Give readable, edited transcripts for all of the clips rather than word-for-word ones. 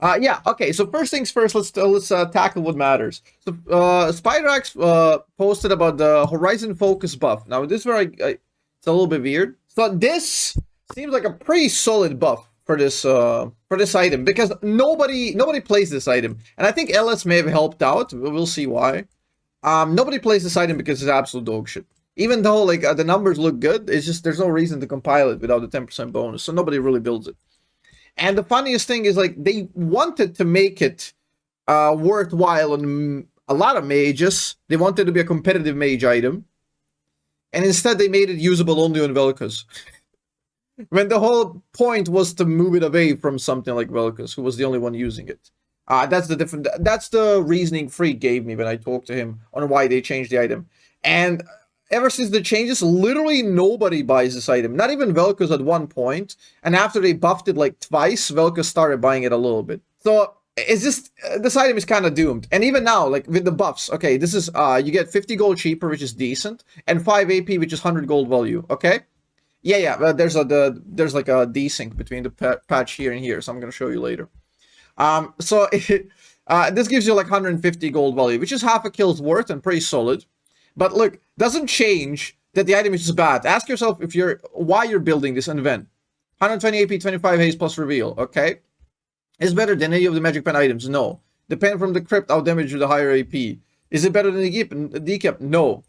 Yeah, okay, so first things first, let's tackle what matters. So Spider-Axe posted about the Horizon Focus buff. Now this is where it's a little bit weird. So this seems like a pretty solid buff for this item because nobody plays this item. And I think LS may have helped out. We'll see why. Nobody plays this item because it's absolute dog shit. Even though like the numbers look good, it's just there's no reason to compile it without the 10% bonus. So nobody really builds it. And the funniest thing is, like, they wanted to make it worthwhile on a lot of mages. They wanted to be a competitive mage item. And instead, they made it usable only on VelKoz. When the whole point was to move it away from something like VelKoz, who was the only one using it. That's the reasoning Freak gave me when I talked to him on why they changed the item. And ever since the changes, literally nobody buys this item. Not even VelKoz at one point. And after they buffed it like twice, VelKoz started buying it a little bit. So it's just, this item is kind of doomed. And even now, like with the buffs, okay, this is, you get 50 gold cheaper, which is decent, and 5 AP, which is 100 gold value, okay? Yeah, there's like a desync between the patch here and here, so I'm going to show you later. This gives you like 150 gold value, which is half a kill's worth and pretty solid. But look, doesn't change that the item is just bad. Ask yourself why you're building this and when. 120 AP, 25 haste plus reveal, okay? Is better than any of the magic pen items? No. The pen from the crypt out damage with a higher AP. Is it better than the decap? No.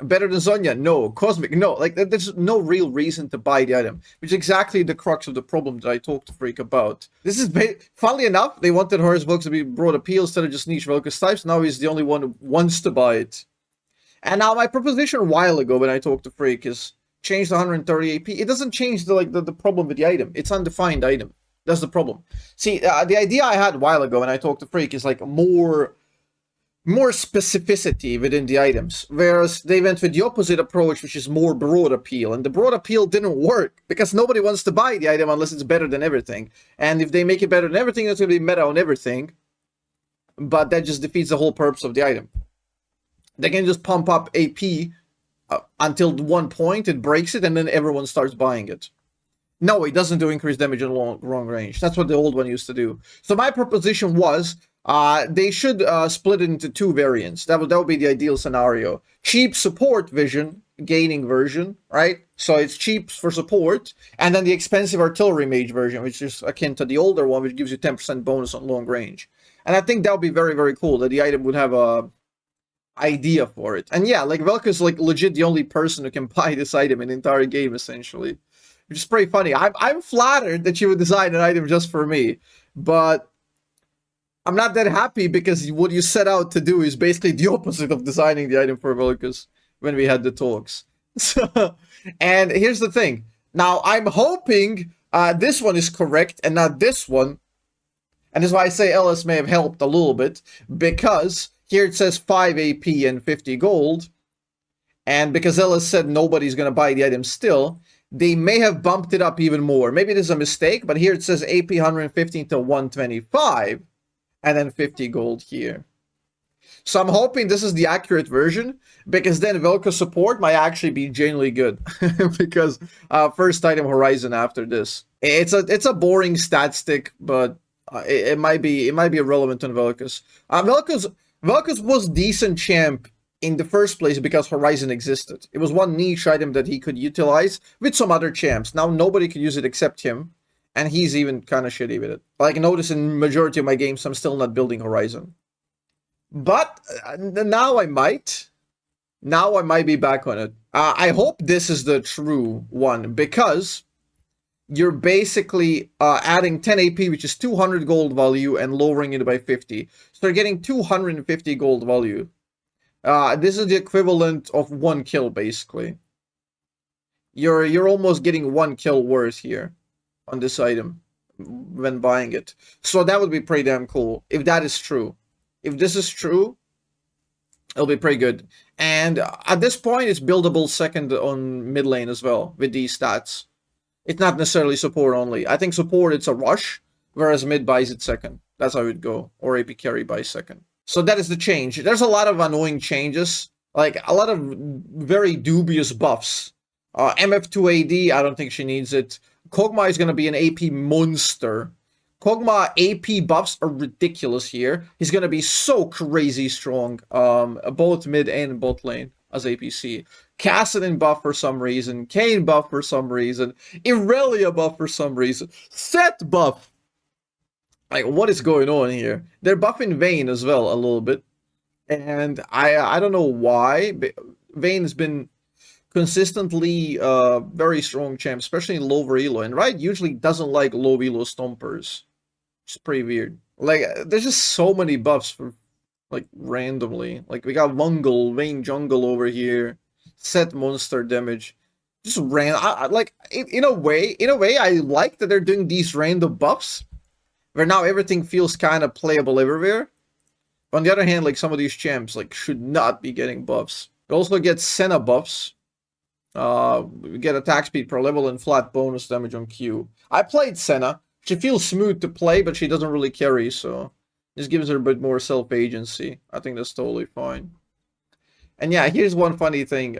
Better than Zonya? No. Cosmic? No. Like, there's no real reason to buy the item, which is exactly the crux of the problem that I talked to Freak about. This is, funnily enough, they wanted Horus Books to be broad appeal instead of just niche VelKoz types. Now he's the only one who wants to buy it. And now my proposition a while ago when I talked to Freak is change the 130 AP. It doesn't change the problem with the item. It's undefined item. That's the problem. See, the idea I had a while ago when I talked to Freak is like more specificity within the items, whereas they went with the opposite approach, which is more broad appeal. And the broad appeal didn't work because nobody wants to buy the item unless it's better than everything. And if they make it better than everything, it's going to be meta on everything. But that just defeats the whole purpose of the item. They can just pump up AP until one point, it breaks it, and then everyone starts buying it. No, it doesn't do increased damage in long range. That's what the old one used to do. So my proposition was they should split it into two variants. That would be the ideal scenario. Cheap support vision, gaining version, right? So it's cheap for support, and then the expensive artillery mage version, which is akin to the older one, which gives you 10% bonus on long range. And I think that would be very, very cool, that the item would have a idea for it. And yeah, like VelKoz is like legit the only person who can buy this item in the entire game, essentially. Which is pretty funny. I'm flattered that you would design an item just for me, but I'm not that happy because what you set out to do is basically the opposite of designing the item for VelKoz when we had the talks. So, and here's the thing. Now, I'm hoping this one is correct and not this one. And that's why I say LS may have helped a little bit, because here it says 5 AP and 50 gold. And because LS said nobody's going to buy the item still, they may have bumped it up even more. Maybe it is a mistake, but here it says AP 115 to 125, and then 50 gold here. So I'm hoping this is the accurate version, because then VelKoz support might actually be genuinely good. Because first item Horizon after this. It's a boring stat stick, but it might be irrelevant on VelKoz. VelKoz was decent champ in the first place because Horizon existed. It was one niche item that he could utilize with some other champs. Now nobody can use it except him, and he's even kind of shitty with it. Like, notice in majority of my games, I'm still not building Horizon. But now I might. Now I might be back on it. I hope this is the true one, because you're basically adding 10 AP, which is 200 gold value, and lowering it by 50. So you're getting 250 gold value. This is the equivalent of 1 kill, basically. You're almost getting 1 kill worth here on this item when buying it. So that would be pretty damn cool, if that is true. If this is true, it'll be pretty good. And at this point, it's buildable second on mid lane as well, with these stats. It's not necessarily support only. I think support, it's a rush, whereas mid buys it second. That's how it would go. Or AP carry buys second. So that is the change. There's a lot of annoying changes. Like, a lot of very dubious buffs. MF2 AD, I don't think she needs it. Kog'Maw is going to be an AP monster. Kog'Maw AP buffs are ridiculous here. He's gonna be so crazy strong, both mid and bot lane as APC. Kassadin buff for some reason, Kayn buff for some reason, Irelia buff for some reason, Set buff. Like, what is going on here? They're buffing Vayne as well a little bit, and I don't know why. Vayne's been consistently very strong champ, especially in lower elo, and Riot usually doesn't like low elo stompers. It's pretty weird. Like, there's just so many buffs for, like, randomly. Like, we got Mungle, Vayne jungle over here, Set monster damage. Just like, in a way, I like that they're doing these random buffs, where now everything feels kind of playable everywhere. But on the other hand, like, some of these champs, like, should not be getting buffs. We also get Senna buffs. We get attack speed per level and flat bonus damage on Q. I played Senna. She feels smooth to play, but she doesn't really carry, so this gives her a bit more self-agency. I think that's totally fine. And yeah, here's one funny thing.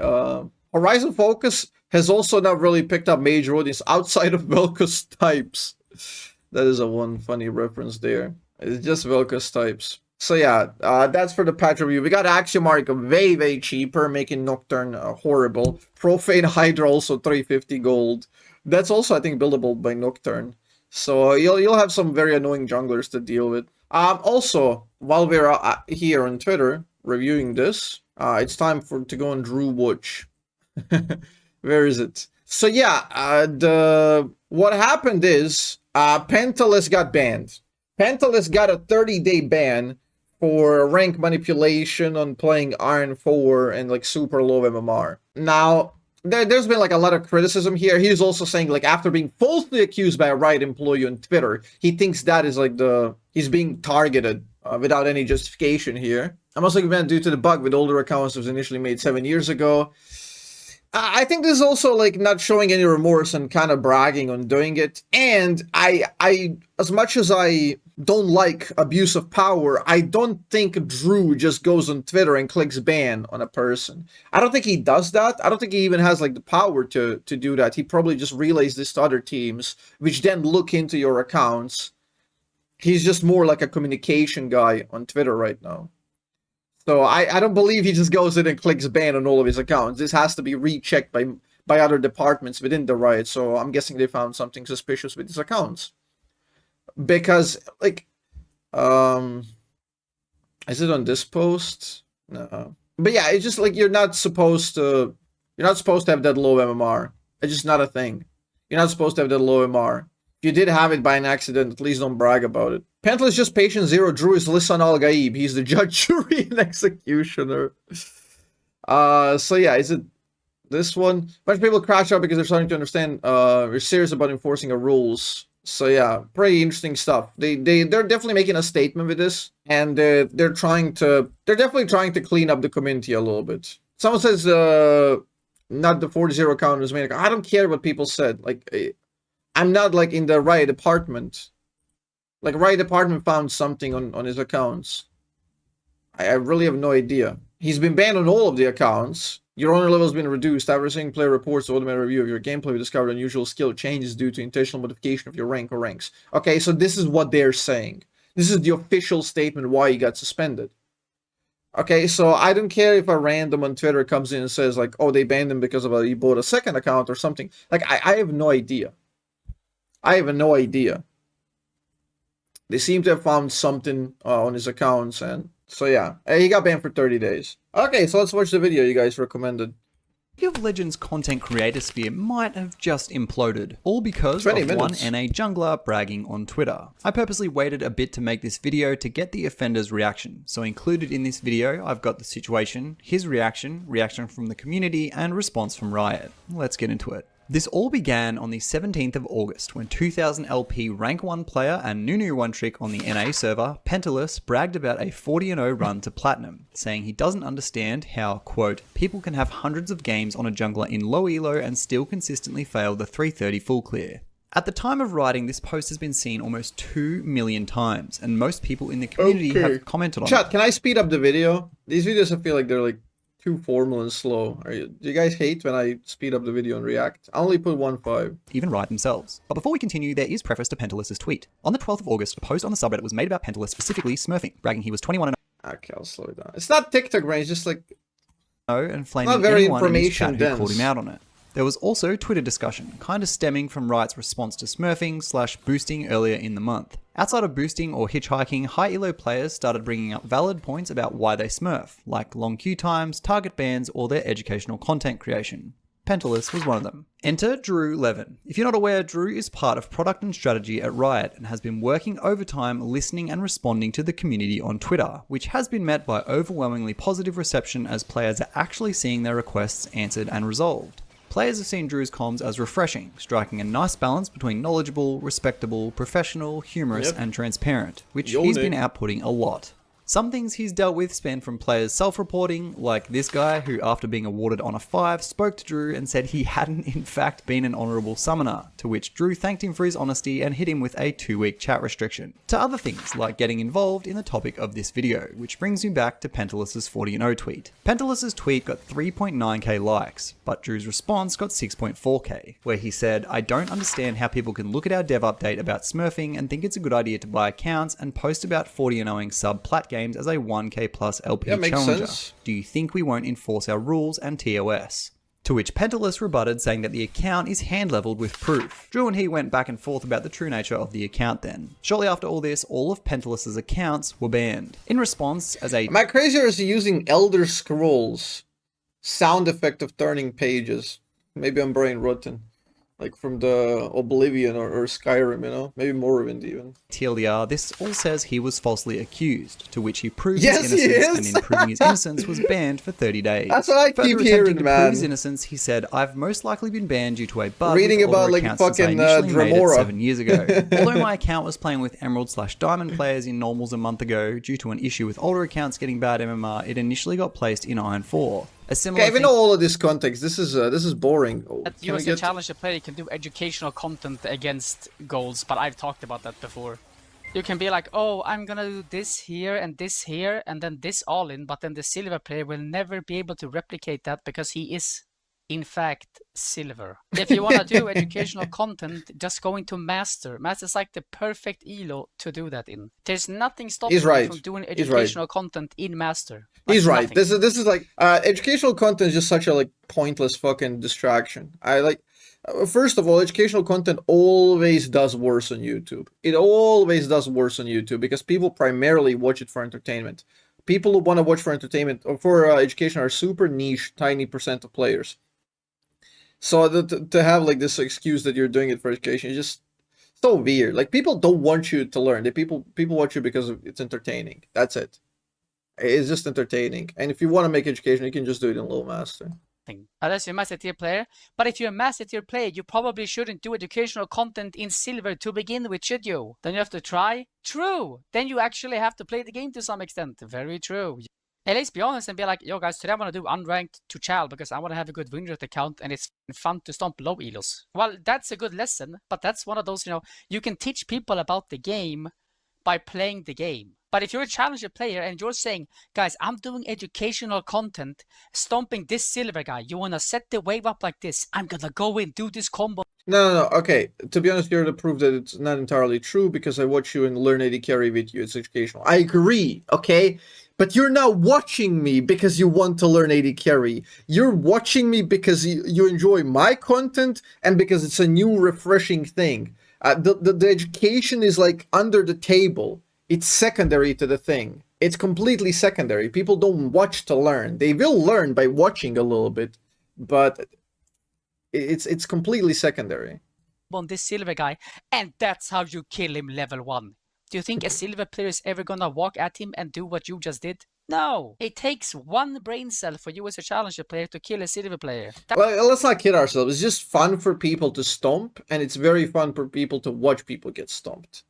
Horizon Focus has also not really picked up major audience outside of VelKoz types. That is a one funny reference there. It's just VelKoz types. So yeah, that's for the patch review. We got Axiomark way cheaper, making Nocturne horrible. Profane Hydra also 350 gold. That's also, I think, buildable by Nocturne. So you'll have some very annoying junglers to deal with. Also, while we're here on Twitter reviewing this, it's time to go on Drew Watch. Where is it? So yeah, what happened is Pentaless got banned. Pentaless got a 30-day ban for rank manipulation on playing Iron 4 and like super low MMR. Now, there's been like a lot of criticism here. He's also saying, like, after being falsely accused by a Riot employee on Twitter, he thinks that is like he's being targeted without any justification here. I'm also banned due to the bug with older accounts that was initially made 7 years ago. I think this is also like not showing any remorse and kind of bragging on doing it. And I as much as I don't like abuse of power, I don't think Drew just goes on Twitter and clicks ban on a person. I don't think he does that. I don't think he even has like the power to do that. He probably just relays this to other teams, which then look into your accounts. He's just more like a communication guy on Twitter right now. So I don't believe he just goes in and clicks ban on all of his accounts. This has to be rechecked by other departments within the Riot. So I'm guessing they found something suspicious with his accounts. Because, like, is it on this post? No. But yeah, it's just like you're not supposed to have that low MMR. It's just not a thing. You're not supposed to have that low MMR. If you did have it by an accident, at least don't brag about it. Pentaless is just patient zero. Drew is Lissan Al-Gaib. He's the judge, jury, and executioner. So yeah, is it this one? A bunch of people crash out because they're starting to understand we're serious about enforcing our rules. So yeah, pretty interesting stuff. They're definitely making a statement with this, and they're definitely trying to clean up the community a little bit. Someone says not the 40 account is made. I don't care what people said. Like, I'm not like in the Riot department. Like, Riot department found something on his accounts. I really have no idea. He's been banned on all of the accounts. Your honor level has been reduced. After seeing player reports, automatic review of your gameplay, we discovered unusual skill changes due to intentional modification of your rank or ranks. Okay, so this is what they're saying. This is the official statement why he got suspended. Okay, so I don't care if a random on Twitter comes in and says, like, oh, they banned him because of he bought a second account or something. Like, I have no idea. I have no idea. They seem to have found something on his accounts, and so yeah, he got banned for 30 days. Okay, so let's watch the video you guys recommended. League of Legends content creator sphere might have just imploded, all because of one NA jungler bragging on Twitter. I purposely waited a bit to make this video to get the offender's reaction, so included in this video I've got the situation, his reaction, reaction from the community, and response from Riot. Let's get into it. This all began on the 17th of August when 2000 LP rank 1 player and Nunu one trick on the NA server, Pentaless, bragged about a 40-0 run to Platinum, saying he doesn't understand how, quote, people can have hundreds of games on a jungler in low elo and still consistently fail the 330 full clear. At the time of writing, this post has been seen almost 2 million times, and most people in the community have commented on it. Chat, can I speed up the video? These videos I feel like they're like too formal and slow. Do you guys hate when I speed up the video and react? I only put 1.5. Even write themselves. But before we continue, there is preface to Pentaless's tweet. On the 12th of August, a post on the subreddit was made about Pentaless, specifically smurfing, bragging he was 21 and Okay, I'll slow it down. It's not TikTok brain, it's just like... and flaming very anyone in his chat who dense. called him out on it. There was also Twitter discussion, kind of stemming from Riot's response to smurfing/boosting earlier in the month. Outside of boosting or hitchhiking, high elo players started bringing up valid points about why they smurf, like long queue times, target bans, or their educational content creation. Pentaless was one of them. Enter Drew Levin. If you're not aware, Drew is part of product and strategy at Riot and has been working overtime listening and responding to the community on Twitter, which has been met by overwhelmingly positive reception as players are actually seeing their requests answered and resolved. Players have seen Drew's comms as refreshing, striking a nice balance between knowledgeable, respectable, professional, humorous, and transparent, which he's been outputting a lot. Some things he's dealt with span from players self-reporting, like this guy who, after being awarded Honor 5, spoke to Drew and said he hadn't in fact been an honourable summoner, to which Drew thanked him for his honesty and hit him with a 2-week chat restriction. To other things, like getting involved in the topic of this video, which brings me back to Pentaless's 40-0 tweet. Pentaless's tweet got 3.9k likes, but Drew's response got 6.4k, where he said, "I don't understand how people can look at our dev update about smurfing and think it's a good idea to buy accounts and post about 40-0ing sub-plat games as a 1k plus LP challenger. Sense. Do you think we won't enforce our rules and TOS?" To which Pentaless rebutted, saying that the account is hand-leveled with proof. Drew and he went back and forth about the true nature of the account then. Shortly after all this, all of Pentaless's accounts were banned. In response, as a... Am I crazy or is he using Elder Scrolls sound effect of turning pages? Maybe I'm brain rotten. Like from the Oblivion or Skyrim, you know? Maybe Morrowind even. TLDR, this all says he was falsely accused, to which he proved Yes, his he innocence, is. and in proving his innocence was banned for 30 days. That's what I Further keep attempting hearing, to man. prove his innocence, he said, "I've most likely been banned due to a bug Reading with about, older like, accounts since I fucking, initially made it Dremora. 7 years ago. Although my account was playing with Emerald/Diamond players in normals a month ago, due to an issue with older accounts getting bad MMR, it initially got placed in Iron 4. A similar Okay, even though all of this context, this is boring. Oh, That you as a challenger player can do educational content against goals, but I've talked about that before. You can be like, oh, I'm gonna do this here, and then this all in, but then the silver player will never be able to replicate that because he is, in fact, silver. If you want to do educational content, just go into Master. Master's like the perfect elo to do that in. There's nothing stopping you from doing educational content in Master. Like, he's right. nothing. This is like educational content is just such a like pointless fucking distraction. I like first of all, educational content always does worse on YouTube. It always does worse on YouTube because people primarily watch it for entertainment. People who want to watch for entertainment or for education are super niche, tiny percent of players. So to have like this excuse that you're doing it for education is just so weird. Like people don't want you to learn. People watch you because it's entertaining. That's it. It's just entertaining. And if you want to make education, you can just do it in low master. Unless you're a master tier player. But if you're a master tier player, you probably shouldn't do educational content in silver to begin with, should you? Then you have to try? True! Then you actually have to play the game to some extent. Very true. At least be honest and be like, yo guys, today I want to do unranked to Chal because I want to have a good win rate account and it's fun to stomp low elos. Well, that's a good lesson, but that's one of those, you can teach people about the game by playing the game. But if you're a challenger player and you're saying, guys, I'm doing educational content, stomping this silver guy, you want to set the wave up like this, I'm going to go in, do this combo. No. Okay, to be honest, you're to prove that it's not entirely true because I watch you and learn AD carry with you. It's educational. I agree, okay? But you're not watching me because you want to learn AD carry. You're watching me because you enjoy my content and because it's a new, refreshing thing. The education is like under the table. It's secondary to the thing. It's completely secondary. People don't watch to learn. They will learn by watching a little bit, but it's completely secondary. On this silver guy, and that's how you kill him level 1. Do you think a silver player is ever gonna walk at him and do what you just did? No! It takes one brain cell for you as a challenger player to kill a silver player. Well, let's not kid ourselves. It's just fun for people to stomp, and it's very fun for people to watch people get stomped.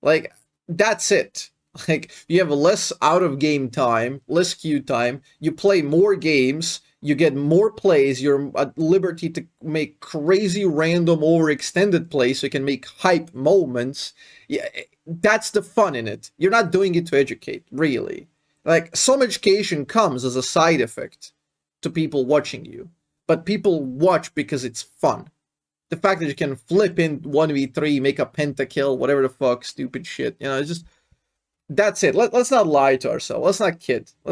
Like, that's it. Like, you have less out-of-game time, less queue time, you play more games, you get more plays, you're at liberty to make crazy random overextended plays so you can make hype moments. Yeah, that's the fun in it. You're not doing it to educate, really. Like, some education comes as a side effect to people watching you, but people watch because it's fun. The fact that you can flip in 1v3, make a pentakill, whatever the fuck, stupid shit, you know, it's just, that's it. Let's not lie to ourselves. Let's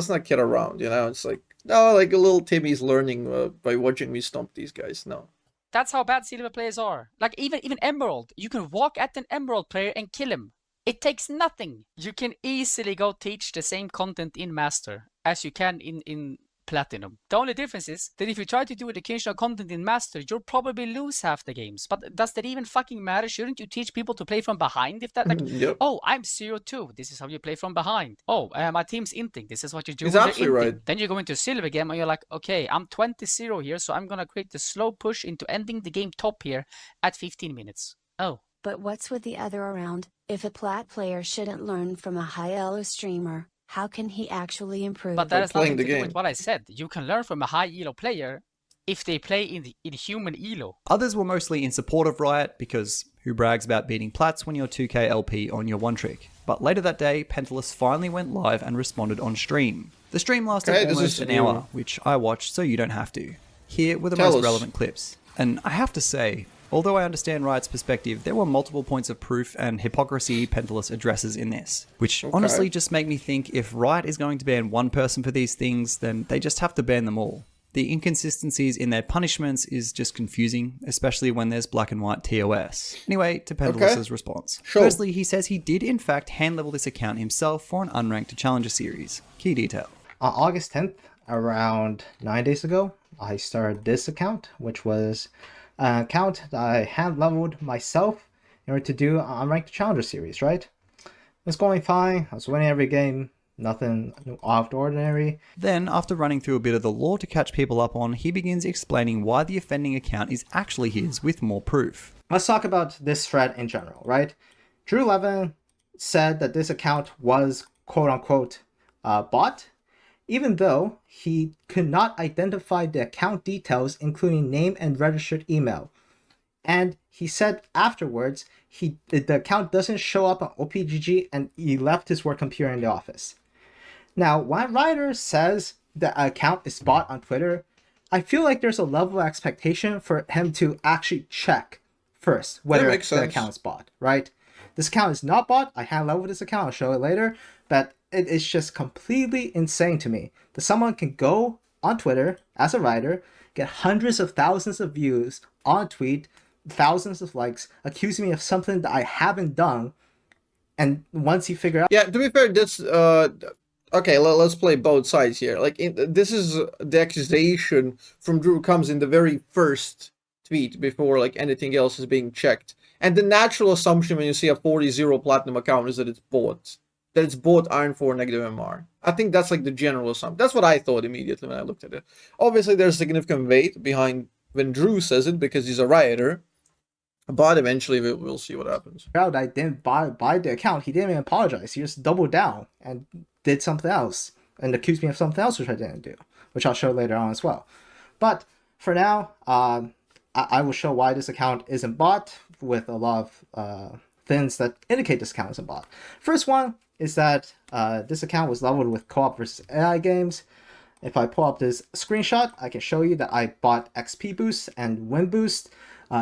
not kid around, you know. It's like, no, like a little Timmy's learning by watching me stomp these guys. No. That's how bad silver players are. Like even Emerald, you can walk at an Emerald player and kill him. It takes nothing. You can easily go teach the same content in Master as you can in Platinum. The only difference is that if you try to do educational content in Master, you'll probably lose half the games. But does that even fucking matter? Shouldn't you teach people to play from behind? If that, like, yep. Oh, I'm 0-2. This is how you play from behind. Oh, my team's inting. This is what you do. He's absolutely right. Then you go into Silver game and you're like, okay, I'm 20-0 here, so I'm gonna create the slow push into ending the game top here at 15 minutes. Oh. But what's with the other around? If a plat player shouldn't learn from a high elo streamer, how can he actually improve? But that has nothing to do with what I said. You can learn from a high elo player if they play in human elo. Others were mostly in support of Riot because who brags about beating plats when you're 2k LP on your one trick? But later that day, Pentaless finally went live and responded on stream. The stream lasted almost an hour, which I watched so you don't have to. Here were the most relevant clips. And I have to say, although I understand Riot's perspective, there were multiple points of proof and hypocrisy Pentaless addresses in this, which honestly just make me think if Riot is going to ban one person for these things, then they just have to ban them all. The inconsistencies in their punishments is just confusing, especially when there's black and white TOS. Anyway, to Pentaless's response. Firstly, he says he did in fact hand-level this account himself for an unranked challenger series. Key detail. On August 10th, around 9 days ago, I started this account, which was an account that I hand-leveled myself in order to do an unranked challenger series, right? It was going fine. I was winning every game. Nothing out of the ordinary. Then, after running through a bit of the lore to catch people up on, he begins explaining why the offending account is actually his with more proof. Let's talk about this thread in general, right? Drew11 said that this account was quote-unquote bot, even though he could not identify the account details, including name and registered email. And he said afterwards, the account doesn't show up on OPGG and he left his work computer in the office. Now, when Ryder says the account is bot on Twitter, I feel like there's a level of expectation for him to actually check first whether the account is bot, right? This account is not bot. I hand-leveled this account. I'll show it later. But it is just completely insane to me that someone can go on Twitter as a writer, get hundreds of thousands of views on a tweet, thousands of likes, accusing me of something that I haven't done, and once you figure out... Yeah, to be fair, this... Okay, let's play both sides here. Like, this is the accusation from Drew comes in the very first tweet before, like, anything else is being checked. And the natural assumption when you see a 40-0 platinum account is that it's bought. That it's bought Iron 4 negative MR. I think that's, like, the general assumption. That's what I thought immediately when I looked at it. Obviously, there's significant weight behind when Drew says it, because he's a rioter. But eventually, we'll see what happens. I didn't buy the account. He didn't even apologize. He just doubled down and did something else and accused me of something else which I didn't do, which I'll show later on as well. But for now, I will show why this account isn't bot with a lot of things that indicate this account isn't bot. First one is that this account was leveled with co-op versus AI games. If I pull up this screenshot, I can show you that I bought XP boost and win boost.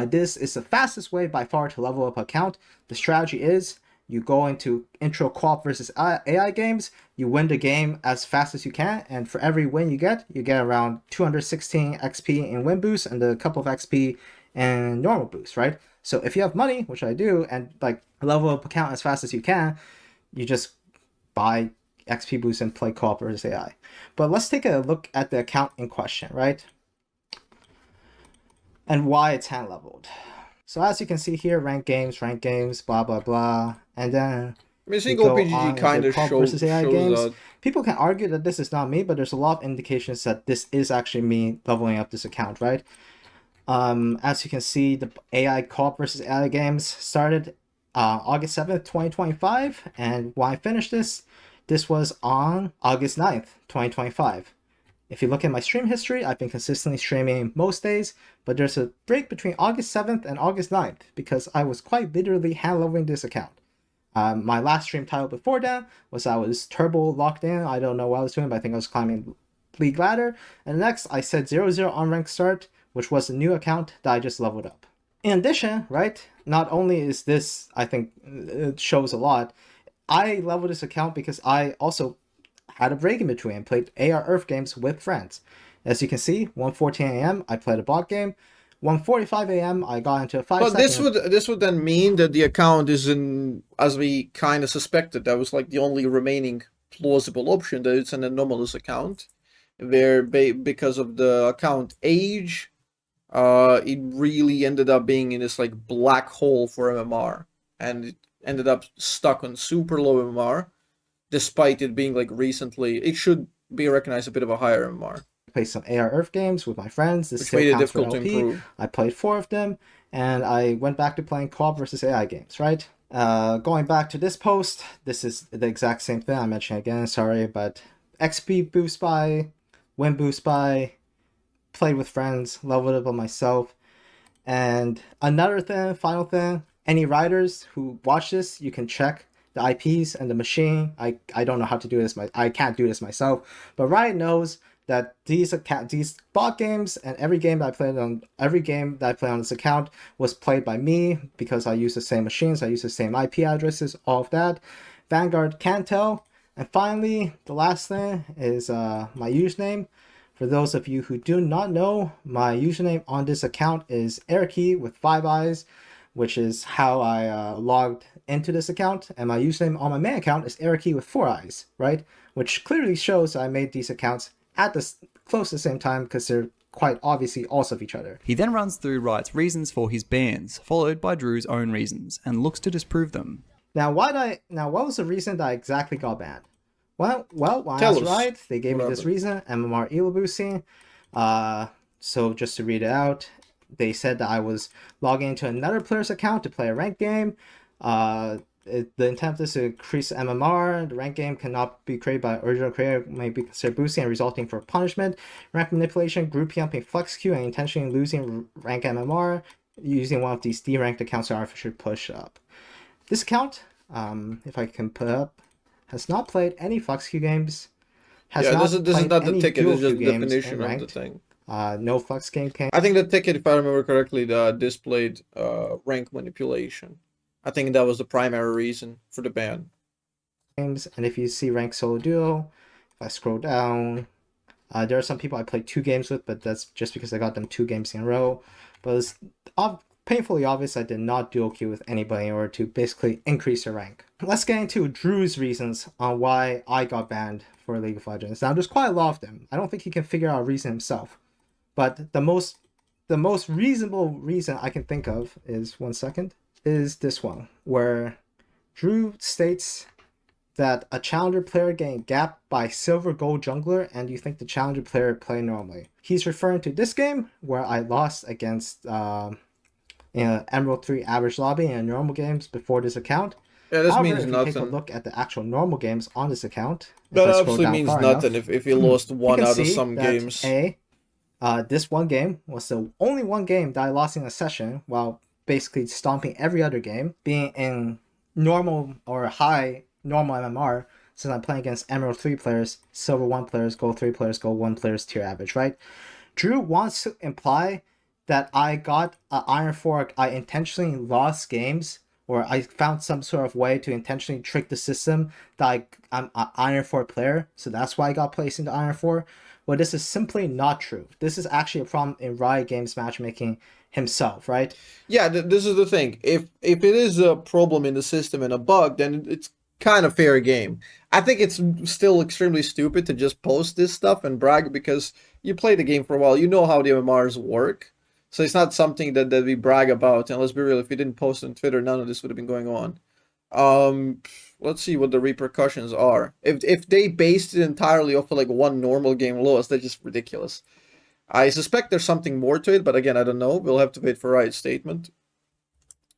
This is the fastest way by far to level up an account. The strategy is you go into intro co-op versus AI games, you win the game as fast as you can, and for every win you get around 216 XP in win boost and a couple of XP in normal boost, right? So if you have money, which I do, and like level up account as fast as you can, you just buy XP boost and play co-op versus AI. But let's take a look at the account in question, right? And why it's hand leveled. So as you can see here, rank games, blah blah blah, and then I think OPGG kind of shows out. People can argue that this is not me, but there's a lot of indications that this is actually me leveling up this account, right? As you can see, the AI co-op versus AI games started August 7th, 2025, and when I finished this was on August 9th, 2025. If you look at my stream history, I've been consistently streaming most days, but there's a break between August 7th and August 9th because I was quite literally hand-leveling this account. My last stream title before that was I was turbo locked in. I don't know what I was doing, but I think I was climbing league ladder. And next I said 0-0 on rank start, which was a new account that I just leveled up. In addition, right, not only is this, I think it shows a lot, I leveled this account because I also had a break in between and played AR Earth games with friends. As you can see, 1:14 a.m. I played a bot game. 1:45 a.m. I got into a 5 But this would then mean that the account is in, as we kind of suspected, that was like the only remaining plausible option, that it's an anomalous account, where because of the account age, it really ended up being in this like black hole for MMR, and it ended up stuck on super low MMR, despite it being like recently, it should be recognized a bit of a higher MMR. Play some AR Earth games with my friends. This which made it difficult to improve. I played 4 of them, and I went back to playing co-op versus AI games, right? Going back to this post, this is the exact same thing. I mentioned again, sorry, but XP boost by, win boost by, played with friends, leveled up on myself. And another thing, final thing, any riders who watch this, you can check the IPs and the machine. I don't know how to do this. I can't do this myself, but Riot knows that these bot games and every game that I play on this account was played by me because I use the same machines, I use the same IP addresses, all of that. Vanguard can tell. And finally, the last thing is my username. For those of you who do not know, my username on this account is Erky with 5 eyes, which is how I logged into this account. And my username on my main account is Erky with 4 eyes, right? Which clearly shows I made these accounts at the close to the same time because they're quite obviously also of each other. He then runs through Riot's reasons for his bans, followed by Drew's own reasons, and looks to disprove them. Now what was the reason that I exactly got banned? Well, when I was Riot, they gave me this reason, MMR elo boosting. So just to read it out, they said that I was logging into another player's account to play a ranked game. The intent is to increase MMR. The rank game cannot be created by original creator, may be considered boosting and resulting for punishment. Rank manipulation, group jumping, flex queue, and intentionally losing rank MMR using one of these D-ranked accounts to artificially push up. This account, if I can put up, has not played any flex queue games. This is not the ticket, it's just the definition of the thing. No flex game came. I think the ticket, if I remember correctly, displayed rank manipulation. I think that was the primary reason for the ban. Games, and if you see rank solo duo, if I scroll down, there are some people I played 2 games with, but that's just because I got them 2 games in a row. But it's painfully obvious I did not dual queue with anybody in order to basically increase their rank. Let's get into Drew's reasons on why I got banned for League of Legends. Now, there's quite a lot of them. I don't think he can figure out a reason himself. But the most reasonable reason I can think of is, one second, is this one, where Drew states that a challenger player getting gapped by silver gold jungler and you think the challenger player play normally. He's referring to this game where I lost against Emerald 3 average lobby in normal games before this account. Yeah, this However, means if nothing. you take a look at the actual normal games on this account, that obviously means nothing if you lost one out of some games. This one game was the only one game that I lost in a session while basically stomping every other game, being in normal or high normal MMR, since I'm playing against Emerald 3 players, Silver 1 players, Gold 3 players, Gold 1 players tier average, right? Drew wants to imply that I got an Iron Fork, I intentionally lost games, or I found some sort of way to intentionally trick the system that I'm an Iron 4 player, so that's why I got placed into Iron 4. Well, this is simply not true. This is actually a problem in Riot Games matchmaking himself, right? Yeah, this is the thing. If it is a problem in the system and a bug, then it's kind of fair game. I think it's still extremely stupid to just post this stuff and brag because you play the game for a while. You know how the MMRs work. So it's not something that we brag about. And let's be real, if we didn't post on Twitter, none of this would have been going on. Let's see what the repercussions are. If they based it entirely off of like one normal game loss, that's just ridiculous. I suspect there's something more to it, but again, I don't know. We'll have to wait for Riot's statement.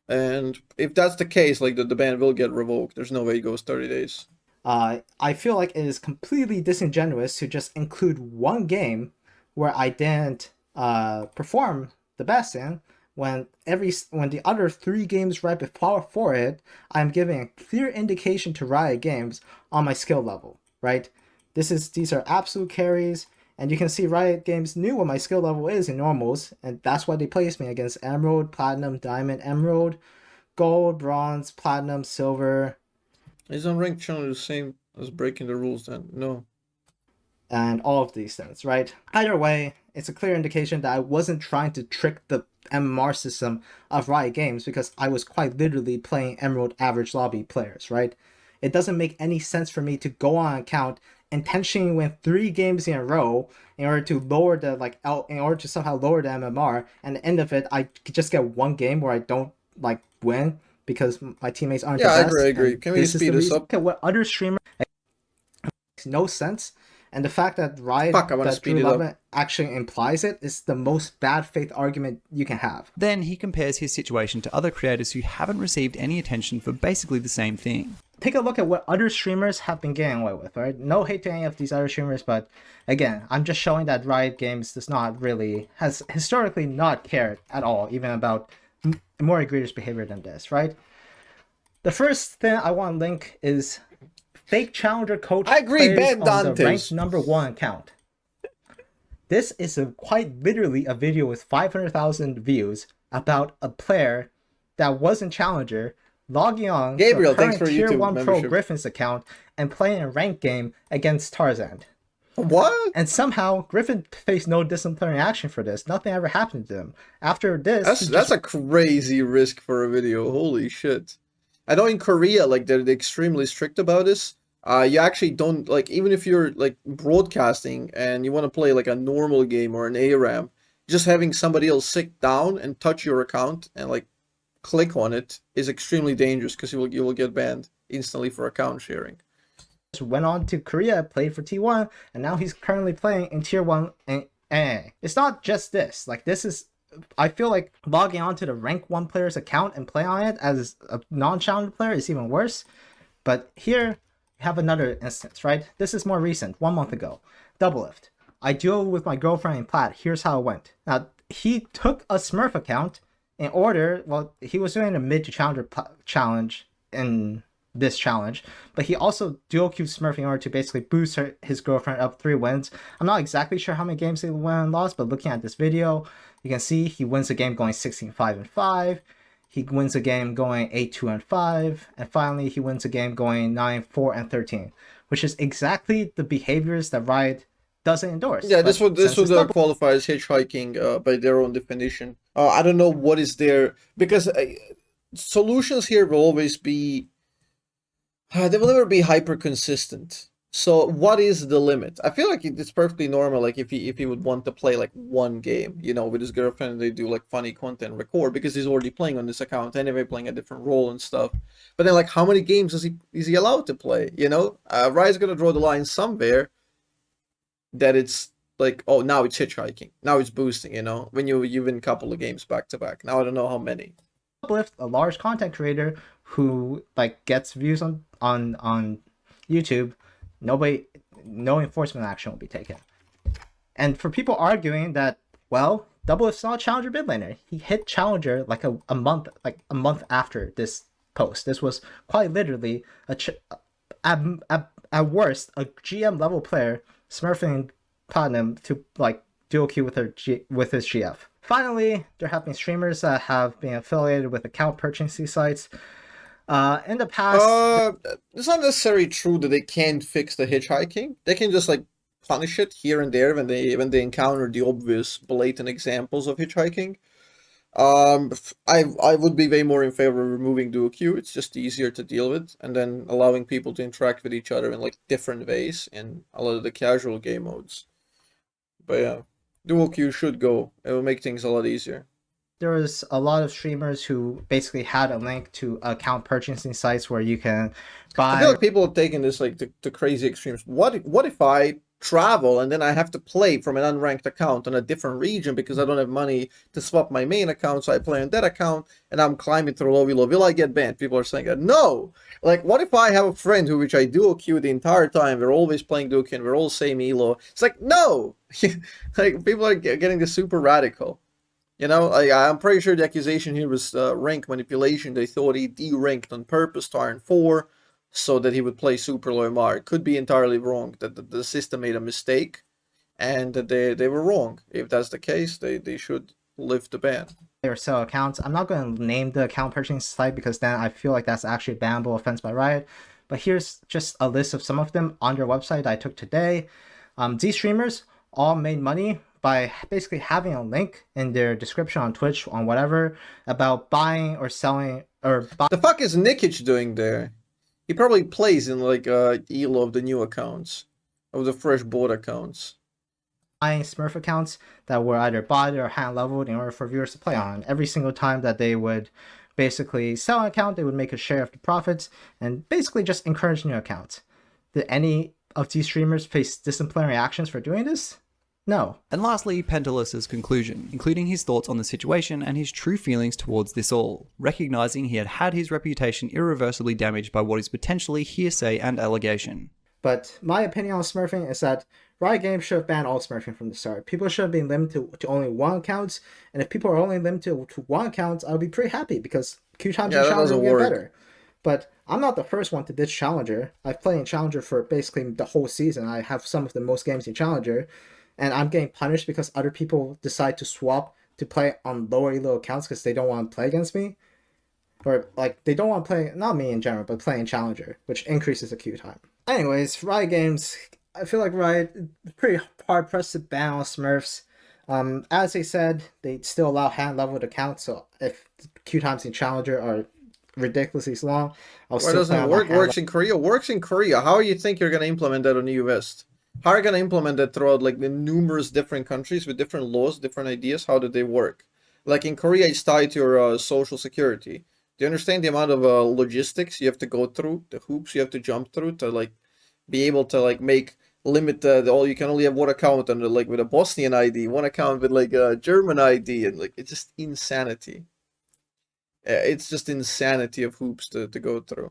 And if that's the case, like the ban will get revoked. There's no way it goes 30 days. I feel like it is completely disingenuous to just include one game where I didn't perform the best in, when the other 3 games right before it, I'm giving a clear indication to Riot Games on my skill level, right? These are absolute carries, and you can see Riot Games knew what my skill level is in normals, and that's why they placed me against Emerald, Platinum, Diamond, Emerald, Gold, Bronze, Platinum, Silver. Is unranked challenge the same as breaking the rules then? No. And all of these things, right? Either way, it's a clear indication that I wasn't trying to trick the MMR system of Riot Games, because I was quite literally playing Emerald average lobby players, right? It doesn't make any sense for me to go on account intentionally win 3 games in a row in order to lower the in order to somehow lower the MMR, and at the end of it I could just get 1 game where I don't win because my teammates aren't the best. I agree. Can we speed this up? Look at what other streamers makes no sense. And the fact that Riot that Drew Levin actually implies it is the most bad faith argument you can have. Then he compares his situation to other creators who haven't received any attention for basically the same thing. Take a look at what other streamers have been getting away with, right? No hate to any of these other streamers, but again, I'm just showing that Riot Games has historically not cared at all, even about more egregious behavior than this, right? The first thing I want to link is fake challenger coach. I agree, players Ben on the Dantes. ranked #1 account. This is quite literally a video with 500,000 views about a player that wasn't challenger logging on Gabriel, the thanks current for Tier YouTube 1 membership. Pro Griffin's account and playing a ranked game against Tarzan. What? And somehow Griffin faced no disciplinary action for this. Nothing ever happened to him. After this, That's a crazy risk for a video. Holy shit. I know in Korea, they're extremely strict about this. You actually don't, even if you're, broadcasting and you want to play, a normal game or an ARAM, just having somebody else sit down and touch your account and, click on it is extremely dangerous because you will get banned instantly for account sharing. Went on to Korea, played for T1, and now he's currently playing in Tier 1 AA. It's not just this. I feel like logging onto the rank 1 player's account and play on it as a non-challenger player is even worse. But here, we have another instance, right? This is more recent, 1 month ago. Doublelift. I dueled with my girlfriend in Plat. Here's how it went. Now, he took a Smurf account in order, he was doing a mid to challenger challenge in this challenge, but he also dual queued Smurf in order to basically boost his girlfriend up 3 wins. I'm not exactly sure how many games he won and lost, but looking at this video, you can see he wins a game going 16-5-5. He wins a game going 8-2-5, and finally he wins a game going 9-4-13, which is exactly the behaviors that Riot doesn't endorse. Yeah, this would qualify as hitchhiking by their own definition. I don't know what is there, because solutions here will always be, they will never be hyper consistent. So what is the limit? I feel like it's perfectly normal, if he would want to play 1 game, with his girlfriend, they do funny content record because he's already playing on this account anyway, playing a different role and stuff. But then how many games is he allowed to play? Riot's gonna draw the line somewhere that it's oh, now it's hitchhiking, now it's boosting, when you win a couple of games back to back. Now I don't know how many. Uplift, a large content creator who gets views on YouTube, no enforcement action will be taken. And for people arguing that, well, Doublelift's not a challenger mid laner, he hit challenger a month after this post. This was quite literally at worst a GM level player smurfing Platinum to dual queue with his GF. Finally, there have been streamers that have been affiliated with account purchasing sites. In the past, it's not necessarily true that they can't fix the hitchhiking. They can just punish it here and there when they encounter the obvious blatant examples of hitchhiking. I would be way more in favor of removing dual queue. It's just easier to deal with, and then allowing people to interact with each other in different ways in a lot of the casual game modes. But yeah, dual queue should go. It will make things a lot easier. There was a lot of streamers who basically had a link to account purchasing sites where you can buy. I feel like people have taken this to crazy extremes. What if I travel and then I have to play from an unranked account in a different region because I don't have money to swap my main account, so I play on that account and I'm climbing through low elo. Will I get banned? People are saying that. No! What if I have a friend which I dual queue the entire time, we're always playing dual queue and we're all same elo? It's no! People are getting this super radical. You know, I'm pretty sure the accusation here was rank manipulation. They thought he deranked on purpose to Iron 4 so that he would play super low MR. It could be entirely wrong, that the system made a mistake and that they were wrong. If that's the case, they should lift the ban. Or sell accounts. I'm not going to name the account purchasing site because then I feel like that's actually a bannable offense by Riot. But here's just a list of some of them on their website I took today. These streamers all made money by basically having a link in their description on Twitch, on whatever, about buying or selling or the fuck is Nikic doing there? He probably plays in like ELO of the new accounts, of the fresh bought accounts. Buying Smurf accounts that were either bought or hand leveled in order for viewers to play on. Every single time that they would basically sell an account, they would make a share of the profits and basically just encourage new accounts. Did any of these streamers face disciplinary actions for doing this? No. And lastly, Pentaless's conclusion, including his thoughts on the situation and his true feelings towards this all, recognizing he had had his reputation irreversibly damaged by what is potentially hearsay and allegation. But my opinion on smurfing is that Riot Games should have banned all smurfing from the start. People should have been limited to only one account, and if people are only limited to one account, I'll be pretty happy because Q times in Challenger will get better. But I'm not the first one to ditch Challenger. I've played in Challenger for basically the whole season. I have some of the most games in Challenger, and I'm getting punished because other people decide to swap to play on lower elo accounts because they don't want to play against me. Or, like, they don't want to play, not me in general, but play in Challenger, which increases the queue time. Anyways, Riot Games, I feel like Riot is pretty hard-pressed to ban all Smurfs. As they said, they still allow hand-leveled accounts, so if the queue times in Challenger are ridiculously long, I'll still doesn't it work? Works in Korea? Works in Korea. How do you think you're going to implement that on the US? How are you going to implement that throughout like the numerous different countries with different laws, different ideas? How do they work? Like in Korea, it's tied to your social security. Do you understand the amount of logistics you have to go through, the hoops you have to jump through to like be able to like limit you can only have one account and like with a Bosnian ID, one account with like a German ID, and like it's just insanity. It's just insanity of hoops to go through.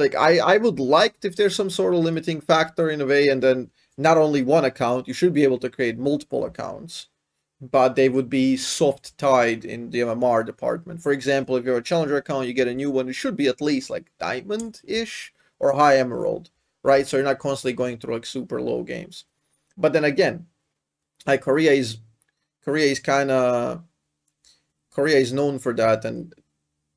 I would like if there's some sort of limiting factor in a way, and then not only one account, you should be able to create multiple accounts, but they would be soft tied in the MMR department. For example, if you're a Challenger account, you get a new one, it should be at least like Diamond-ish or High Emerald, right? So you're not constantly going through like super low games. But then again, like Korea is known for that, and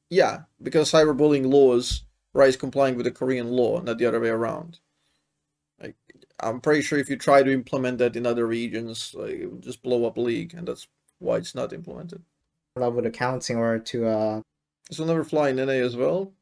yeah, because cyberbullying laws, Riot is complying with the Korean law, not the other way around. Like, I'm pretty sure if you try to implement that in other regions, like, it would just blow up League, and that's why it's not implemented. Leveled accounts in order to this will never fly in NA as well.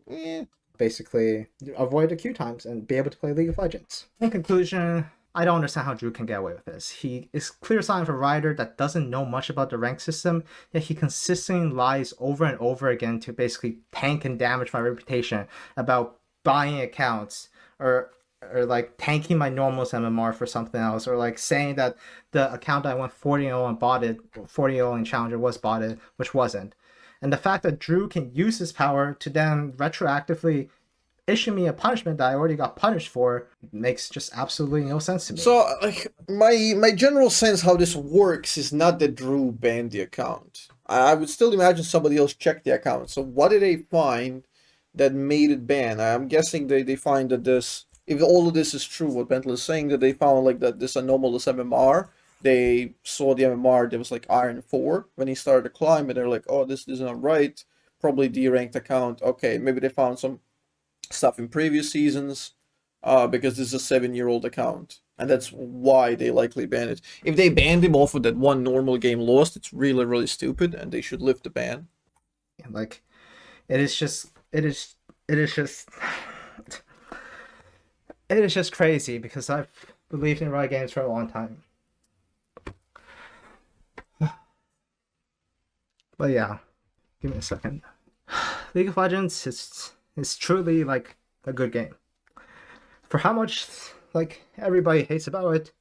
Basically avoid the queue times and be able to play League of Legends. In conclusion, I don't understand how Drew can get away with this. He is clear sign of a writer that doesn't know much about the rank system, yet he consistently lies over and over again to basically tank and damage my reputation about buying accounts or like tanking my normals MMR for something else, or like saying that the account I went 40-0 and bought it, 40-0 in Challenger was bought it, which wasn't. And the fact that Drew can use his power to then retroactively issue me a punishment that I already got punished for makes just absolutely no sense to me. So, like, my general sense how this works is not that Drew banned the account. I would still imagine somebody else checked the account. So what did they find that made it ban? I'm guessing they find that this, if all of this is true, what Pentaless is saying, that they found like that this anomalous MMR, they saw the MMR, there was like Iron 4 when he started to climb, and they're like, oh, this is not right, probably D-ranked account. Okay, maybe they found some stuff in previous seasons, because this is a 7-year-old account, and that's why they likely banned it. If they banned him off of that one normal game lost, it's really, really stupid, and they should lift the ban. Like, it is just crazy because I've believed in Riot Games for a long time. But yeah, give me a second. League of Legends is truly like a good game. For how much like everybody hates about it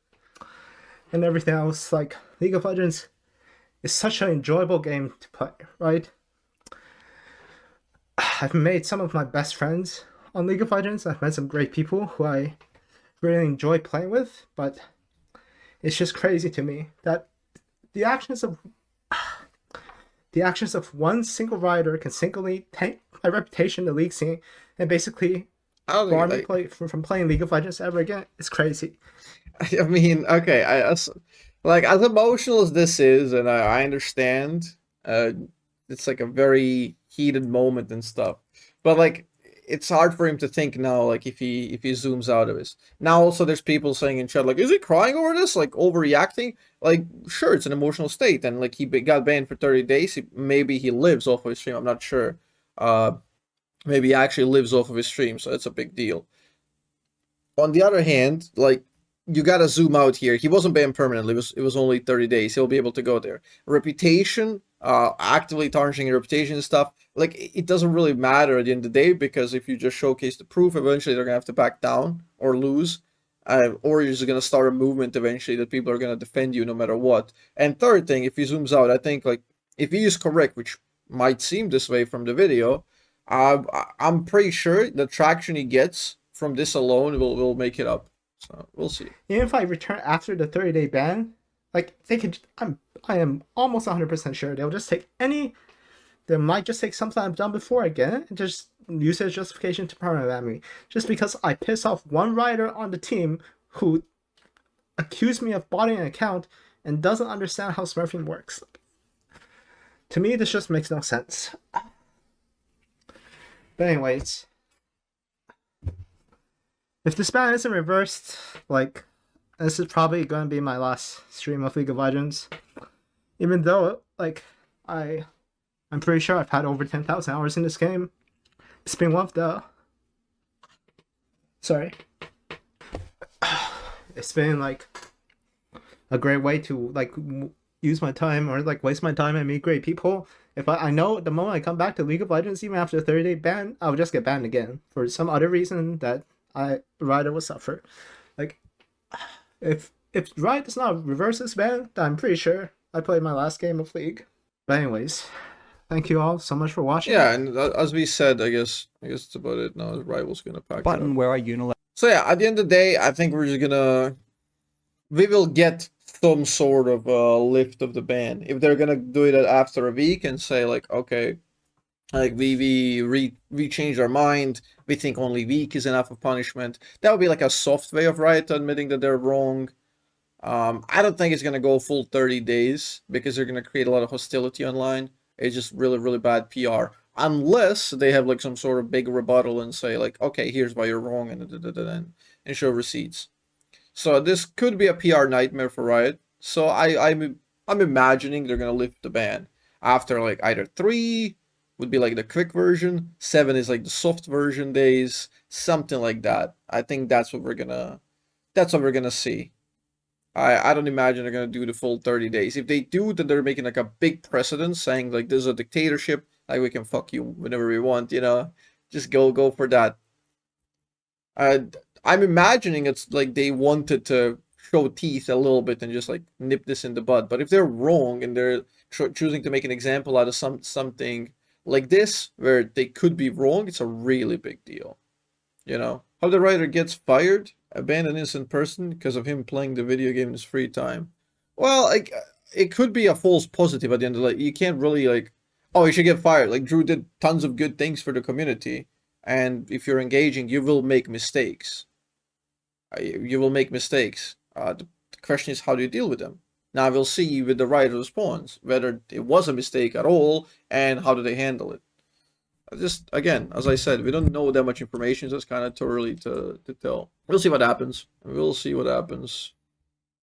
and everything else, like League of Legends is such an enjoyable game to play, right? I've made some of my best friends on League of Legends. I've met some great people who I really enjoy playing with, but it's just crazy to me that the actions of one single rider can singly tank my reputation in the league scene and basically bar me from playing League of Legends ever again. It's crazy. I mean, okay, like as emotional as this is, and I understand, it's like a very heated moment and stuff. But like, it's hard for him to think now. Like if he zooms out of this. Now also there's people saying in chat like, is he crying over this? Like overreacting? Like sure, it's an emotional state, and like he got banned for 30 days. Maybe he lives off of his stream. I'm not sure. Maybe he actually lives off of his stream, so it's a big deal. On the other hand, like, you gotta zoom out here. He wasn't banned permanently. It was only 30 days. He'll be able to go there. Reputation, actively tarnishing your reputation and stuff. Like, it doesn't really matter at the end of the day, because if you just showcase the proof, eventually they're gonna have to back down or lose. Or you're just gonna start a movement eventually that people are gonna defend you no matter what. And third thing, if he zooms out, I think like if he is correct, which might seem this way from the video, I'm pretty sure the traction he gets from this alone will make it up. So we'll see. Even if I return after the 30-day ban, like they could, I am almost 100% sure they'll just take they might just take something I've done before again and just use it as justification to permanent ban me. Just because I piss off one rider on the team who accused me of botting an account and doesn't understand how smurfing works. To me, this just makes no sense. But anyways, if this ban isn't reversed, like, this is probably going to be my last stream of League of Legends. Even though, like, I'm pretty sure I've had over 10,000 hours in this game. It's been one of the... Sorry. It's been, like, a great way to, like, use my time or, like, waste my time and meet great people. If I know the moment I come back to League of Legends, even after the 30-day ban, I'll just get banned again for some other reason that Riot will suffer. Like, if Riot does not reverse this ban, then I'm pretty sure I played my last game of League. But anyways, thank you all so much for watching. Yeah, and as we said, I guess it's about it now. Rival's gonna pack button where I unilaterally. So yeah, at the end of the day, I think we will get some sort of lift of the ban. If they're gonna do it after a week and say like, okay, like we changed our mind, we think only week is enough of punishment, that would be like a soft way of Riot admitting that they're wrong. I don't think it's gonna go full 30 days because they're gonna create a lot of hostility online. It's just really bad PR, unless they have like some sort of big rebuttal and say like, okay, here's why you're wrong, and show receipts. So this could be a PR nightmare for Riot. So I'm imagining they're gonna lift the ban after like either 3 would be like the quick version, 7 is like the soft version days, something like that. I think that's what we're gonna see. I don't imagine they're gonna do the full 30 days. If they do, then they're making like a big precedent, saying like this is a dictatorship, like we can fuck you whenever we want, you know. Just go for that. I'm imagining it's like they wanted to show teeth a little bit and just like nip this in the bud. But if they're wrong and they're choosing to make an example out of something like this, where they could be wrong, it's a really big deal. You know, how the writer gets fired, abandoned an innocent person because of him playing the video game in his free time. Well, like, it could be a false positive at the end of the day. You can't really like, oh, you should get fired. Like, Drew did tons of good things for the community, and if you're engaging, you will make mistakes. You will make mistakes. The question is, how do you deal with them? Now we'll see with the writer response whether it was a mistake at all and how do they handle it. Just again, as I said, we don't know that much information, so it's kind of too early to tell. We'll see what happens. We'll see what happens.